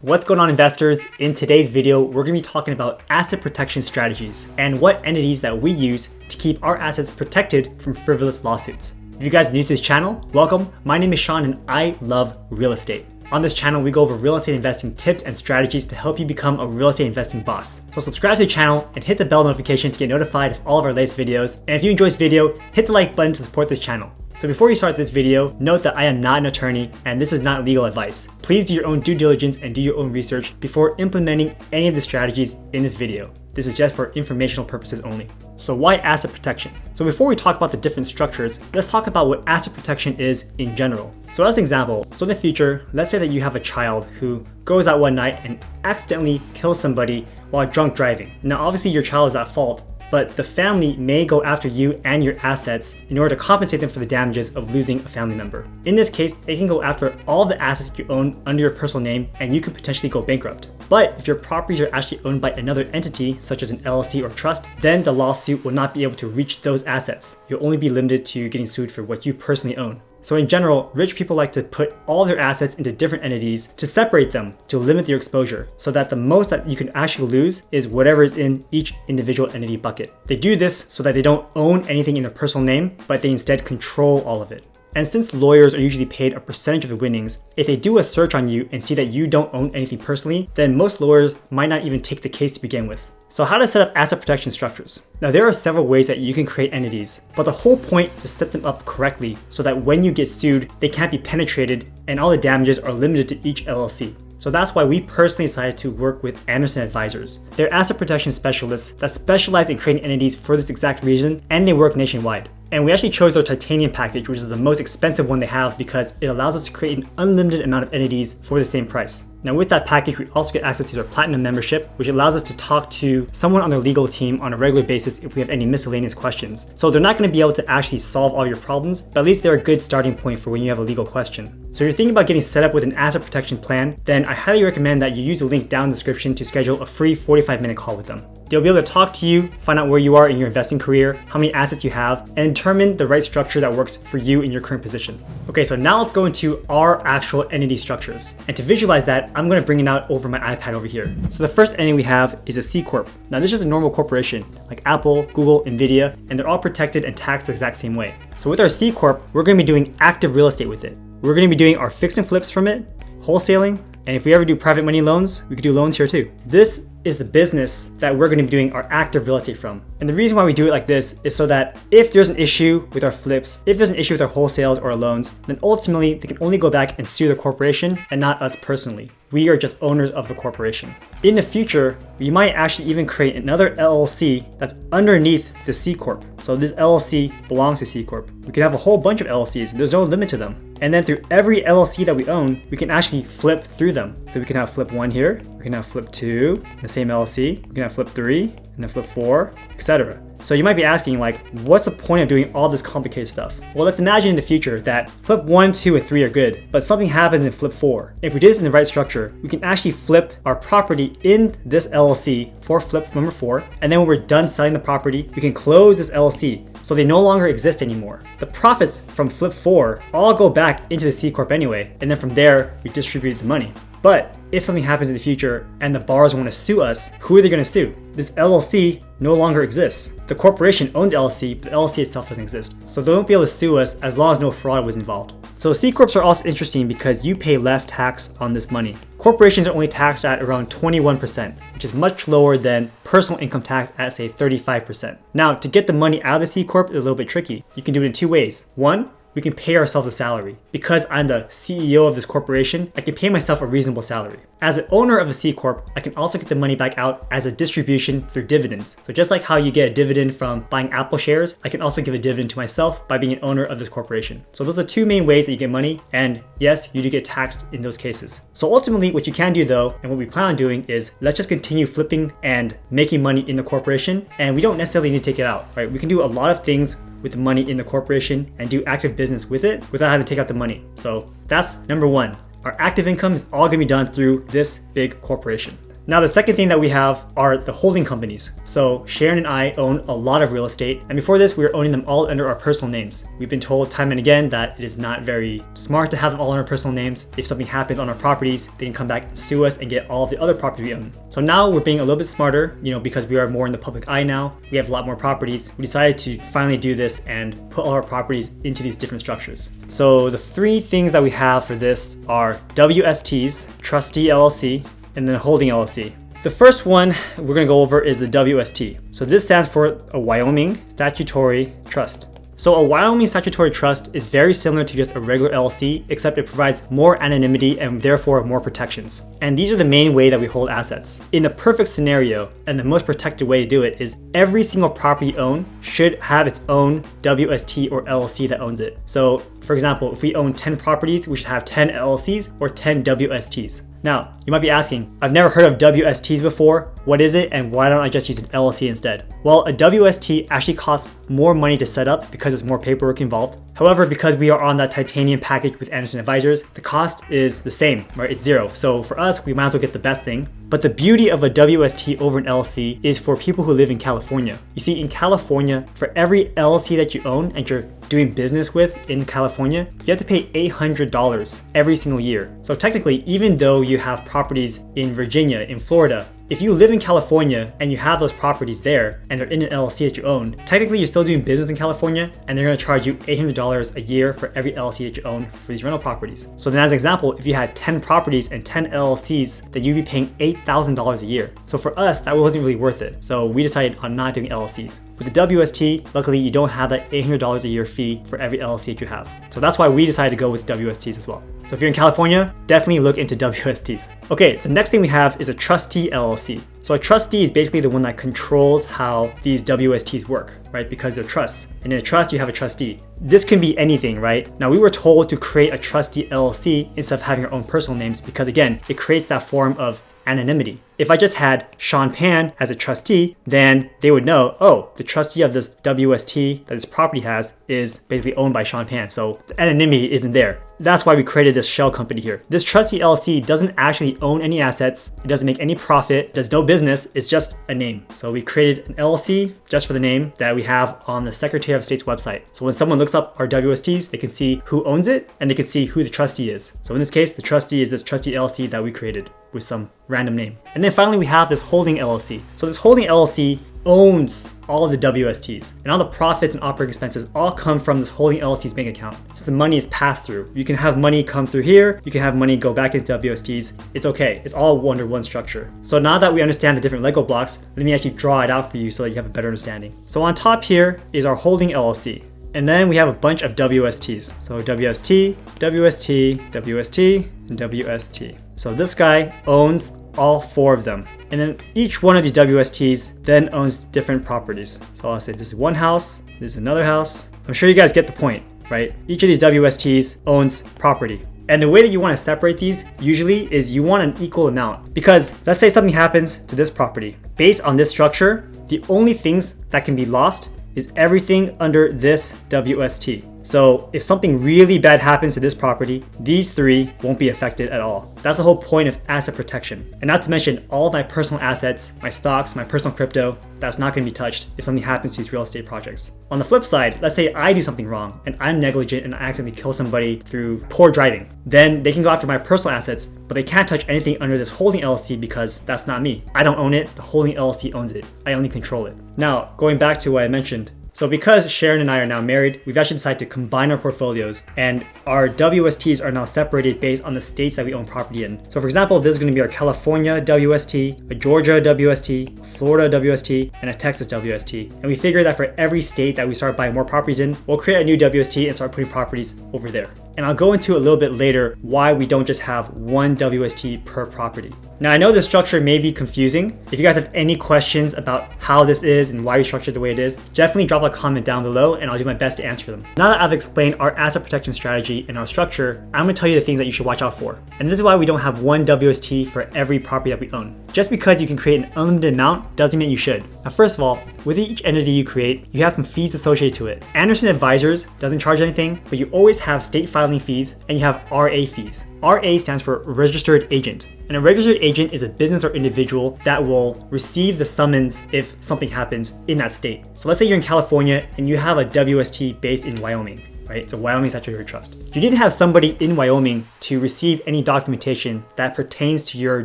What's going on, investors? In today's video, we're going to be talking about asset protection strategies and what entities that we use to keep our assets protected from frivolous lawsuits. If you guys are new to this channel, welcome. My name is Sean and I love real estate. On this channel, we go over real estate investing tips and strategies to help you become a real estate investing boss. So subscribe to the channel and hit the bell notification to get notified of all of our latest videos. And if you enjoy this video, hit the like button to support this channel. So before you start this video, note that I am not an attorney and this is not legal advice. Please do your own due diligence and do your own research before implementing any of the strategies in this video. This is just for informational purposes only. So why asset protection? So before we talk about the different structures, let's talk about what asset protection is in general. So as an example, so in the future, let's say that you have a child who goes out one night and accidentally kills somebody while drunk driving. Now obviously your child is at fault, but the family may go after you and your assets in order to compensate them for the damages of losing a family member. In this case, they can go after all the assets you own under your personal name and you could potentially go bankrupt. But if your properties are actually owned by another entity, such as an LLC or trust, then the lawsuit will not be able to reach those assets. You'll only be limited to getting sued for what you personally own. So in general, rich people like to put all their assets into different entities to separate them to limit your exposure so that the most that you can actually lose is whatever is in each individual entity bucket. They do this so that they don't own anything in their personal name, but they instead control all of it. And since lawyers are usually paid a percentage of the winnings, if they do a search on you and see that you don't own anything personally, then most lawyers might not even take the case to begin with. So how to set up asset protection structures? Now there are several ways that you can create entities, but the whole point is to set them up correctly so that when you get sued, they can't be penetrated and all the damages are limited to each LLC. So that's why we personally decided to work with Anderson Advisors. They're asset protection specialists that specialize in creating entities for this exact reason, and they work nationwide. And we actually chose their titanium package, which is the most expensive one they have because it allows us to create an unlimited amount of entities for the same price. Now with that package, we also get access to their platinum membership, which allows us to talk to someone on their legal team on a regular basis if we have any miscellaneous questions. So they're not going to be able to actually solve all your problems, but at least they're a good starting point for when you have a legal question. So if you're thinking about getting set up with an asset protection plan, then I highly recommend that you use the link down in the description to schedule a free 45-minute call with them. They'll be able to talk to you, find out where you are in your investing career, how many assets you have, and determine the right structure that works for you in your current position. Okay, so now let's go into our actual entity structures. And to visualize that, I'm going to bring it out over my iPad over here. So the first entity we have is a C Corp. Now this is a normal corporation like Apple, Google, Nvidia, and they're all protected and taxed the exact same way. So with our C Corp, we're going to be doing active real estate with it. We're going to be doing our fix and flips from it, wholesaling, and if we ever do private money loans, we could do loans here too. This is the business that we're going to be doing our active real estate from. And the reason why we do it like this is so that if there's an issue with our flips, if there's an issue with our wholesales or our loans, then ultimately they can only go back and sue the corporation and not us personally. We are just owners of the corporation. In the future, we might actually even create another LLC that's underneath the C Corp. So this LLC belongs to C Corp. We can have a whole bunch of LLCs. There's no limit to them. And then through every LLC that we own, we can actually flip through them. So we can have flip 1 here, we can have flip 2, the same LLC, we can have flip 3, and then flip 4, etc. So you might be asking, like, what's the point of doing all this complicated stuff? Well, let's imagine in the future that flip 1, 2, and 3 are good, but something happens in flip 4. If we do this in the right structure, we can actually flip our property in this LLC for flip number 4, and then when we're done selling the property, we can close this LLC so they no longer exist anymore. The profits from flip 4 all go back into the C Corp anyway, and then from there, we distribute the money. But if something happens in the future and the borrowers want to sue us, who are they going to sue? This LLC no longer exists. The corporation owned the LLC, but the LLC itself doesn't exist. So they won't be able to sue us as long as no fraud was involved. So C Corps are also interesting because you pay less tax on this money. Corporations are only taxed at around 21%, which is much lower than personal income tax at say 35%. Now, to get the money out of the C Corp is a little bit tricky. You can do it in two ways. One, we can pay ourselves a salary. Because I'm the CEO of this corporation, I can pay myself a reasonable salary. As an owner of a C Corp, I can also get the money back out as a distribution through dividends. So just like how you get a dividend from buying Apple shares, I can also give a dividend to myself by being an owner of this corporation. So those are two main ways that you get money, and yes, you do get taxed in those cases. So ultimately, what you can do though, and what we plan on doing is let's just continue flipping and making money in the corporation, and we don't necessarily need to take it out, right? We can do a lot of things with the money in the corporation and do active business with it without having to take out the money. So that's number 1. Our active income is all gonna be done through this big corporation. Now, the second thing that we have are the holding companies. So Sharon and I own a lot of real estate, and before this, we were owning them all under our personal names. We've been told time and again that it is not very smart to have them all under personal names. If something happens on our properties, they can come back and sue us and get all of the other property we own. So now we're being a little bit smarter, because we are more in the public eye now. We have a lot more properties. We decided to finally do this and put all our properties into these different structures. So the three things that we have for this are WSTs, Trustee LLC, and then Holding LLC. The first one we're going to go over is the WST. So this stands for a Wyoming Statutory Trust. So a Wyoming statutory trust is very similar to just a regular LLC, except it provides more anonymity and therefore more protections. And these are the main way that we hold assets. In the perfect scenario, and the most protected way to do it is every single property you own should have its own WST or LLC that owns it. So for example, if we own 10 properties, we should have 10 LLCs or 10 WSTs. Now, you might be asking, I've never heard of WSTs before. What is it, and why don't I just use an LLC instead? Well, a WST actually costs more money to set up because there's more paperwork involved. However, because we are on that titanium package with Anderson Advisors, the cost is the same, right? It's zero. So for us, we might as well get the best thing. But the beauty of a WST over an LLC is for people who live in California. You see, in California, for every LLC that you own and you're doing business with in California, you have to pay $800 every single year. So technically, even though you have properties in Virginia, in Florida, if you live in California and you have those properties there and they're in an LLC that you own, technically you're still doing business in California and they're going to charge you $800 a year for every LLC that you own for these rental properties. So then as an example, if you had 10 properties and 10 LLCs, then you'd be paying $8,000 a year. So for us, that wasn't really worth it. So we decided on not doing LLCs. With the WST, luckily you don't have that $800 a year fee for every LLC that you have. So that's why we decided to go with WSTs as well. So if you're in California, definitely look into WSTs. Okay, the next thing we have is a Trustee LLC. So a trustee is basically the one that controls how these WSTs work, right? Because they're trusts. And in a trust, you have a trustee. This can be anything, right? Now, we were told to create a Trustee LLC instead of having our own personal names because, again, it creates that form of anonymity. If I just had Sean Pan as a trustee, then they would know, oh, the trustee of this WST that this property has is basically owned by Sean Pan. So the anonymity isn't there. That's why we created this shell company here. This Trustee LLC doesn't actually own any assets. It doesn't make any profit, does no business. It's just a name. So we created an LLC just for the name that we have on the Secretary of State's website. So when someone looks up our WSTs, they can see who owns it and they can see who the trustee is. So in this case, the trustee is this Trustee LLC that we created with some random name. And then finally, we have this Holding LLC. So this Holding LLC owns all of the WSTs, and all the profits and operating expenses all come from this Holding LLC's bank account. So the money is passed through. You can have money come through here, you can have money go back into WSTs. It's okay. It's all under one structure. So now that we understand the different Lego blocks, let me actually draw it out for you so that you have a better understanding. So on top here is our Holding LLC. And then we have a bunch of WSTs. So WST, WST, WST, and WST. So this guy owns all 4 of them. And then each one of these WSTs then owns different properties. So I'll say this is one house, this is another house. I'm sure you guys get the point, right? Each of these WSTs owns property. And the way that you want to separate these usually is you want an equal amount. Because let's say something happens to this property. Based on this structure, the only things that can be lost is everything under this WST. So if something really bad happens to this property, these 3 won't be affected at all. That's the whole point of asset protection. And not to mention all of my personal assets, my stocks, my personal crypto, that's not going to be touched if something happens to these real estate projects. On the flip side, let's say I do something wrong and I'm negligent and I accidentally kill somebody through poor driving. Then they can go after my personal assets, but they can't touch anything under this Holding LLC because that's not me. I don't own it, the Holding LLC owns it. I only control it. Now, going back to what I mentioned, so because Sharon and I are now married, we've actually decided to combine our portfolios, and our WSTs are now separated based on the states that we own property in. So for example, this is going to be our California WST, a Georgia WST, a Florida WST, and a Texas WST. And we figured that for every state that we start buying more properties in, we'll create a new WST and start putting properties over there. And I'll go into a little bit later why we don't just have one WST per property. Now I know this structure may be confusing. If you guys have any questions about how this is and why we structured the way it is, definitely drop a comment down below and I'll do my best to answer them. Now that I've explained our asset protection strategy and our structure, I'm gonna tell you the things that you should watch out for. And this is why we don't have one WST for every property that we own. just because you can create an unlimited amount doesn't mean you should. Now, first of all, with each entity you create, you have some fees associated to it. Anderson Advisors doesn't charge anything, but you always have state filing fees and you have RA fees. RA stands for Registered Agent. And a registered agent is a business or individual that will receive the summons if something happens in that state. So let's say you're in California and you have a WST based in Wyoming, right? It's a Wyoming Statutory Trust. You need to have somebody in Wyoming to receive any documentation that pertains to your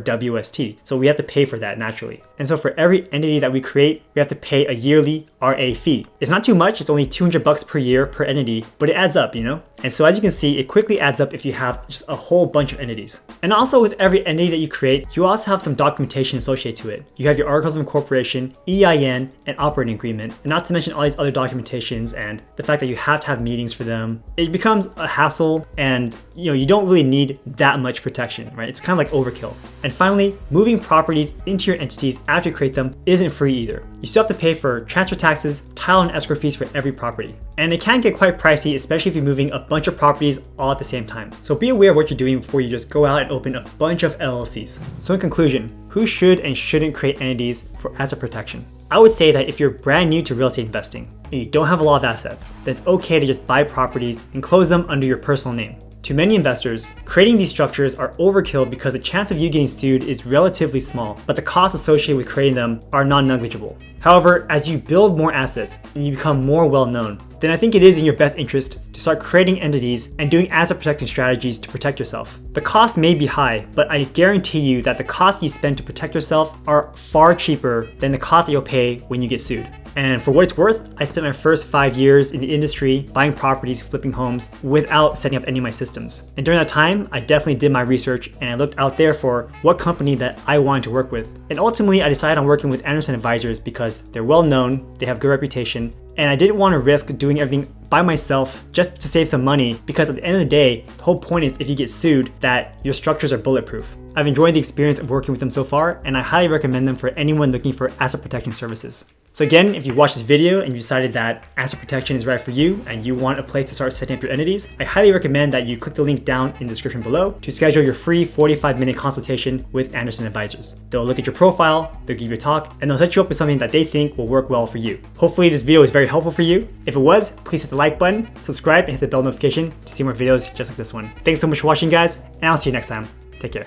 WST. So we have to pay for that naturally. And so for every entity that we create, we have to pay a yearly RA fee. It's not too much, it's only $200 per year per entity, but it adds up, you know? And so as you can see, it quickly adds up if you have just a whole bunch of entities. And also with every entity that you create, you also have some documentation associated to it. You have your articles of incorporation, EIN, and operating agreement, and not to mention all these other documentations and the fact that you have to have meetings for them. It becomes a hassle and you don't really need that much protection, right? It's kind of like overkill. And finally, moving properties into your entities after you create them isn't free either. You still have to pay for transfer taxes, title and escrow fees for every property. And it can get quite pricey, especially if you're moving a bunch of properties all at the same time. So be aware of what you're doing before you just go out and open a bunch of LLCs. So in conclusion, who should and shouldn't create entities for asset protection? I would say that if you're brand new to real estate investing and you don't have a lot of assets, then it's okay to just buy properties and close them under your personal name. To many investors, creating these structures are overkill because the chance of you getting sued is relatively small, but the costs associated with creating them are non-negligible. However, as you build more assets and you become more well-known, then I think it is in your best interest to start creating entities and doing asset protection strategies to protect yourself. The cost may be high, but I guarantee you that the costs you spend to protect yourself are far cheaper than the cost that you'll pay when you get sued. And for what it's worth, I spent my first 5 years in the industry buying properties, flipping homes without setting up any of my systems. And during that time, I definitely did my research and I looked out there for what company that I wanted to work with. And ultimately, I decided on working with Anderson Advisors because they're well known, they have good reputation, and I didn't want to risk doing everything by myself just to save some money because at the end of the day, the whole point is if you get sued that your structures are bulletproof. I've enjoyed the experience of working with them so far and I highly recommend them for anyone looking for asset protection services. So again, if you watched this video and you decided that asset protection is right for you and you want a place to start setting up your entities, I highly recommend that you click the link down in the description below to schedule your free 45-minute consultation with Anderson Advisors. They'll look at your profile, they'll give you a talk, and they'll set you up with something that they think will work well for you. Hopefully this video was very helpful for you. If it was, please hit the like button, subscribe, and hit the bell notification to see more videos just like this one. Thanks so much for watching, guys, and I'll see you next time. Take care.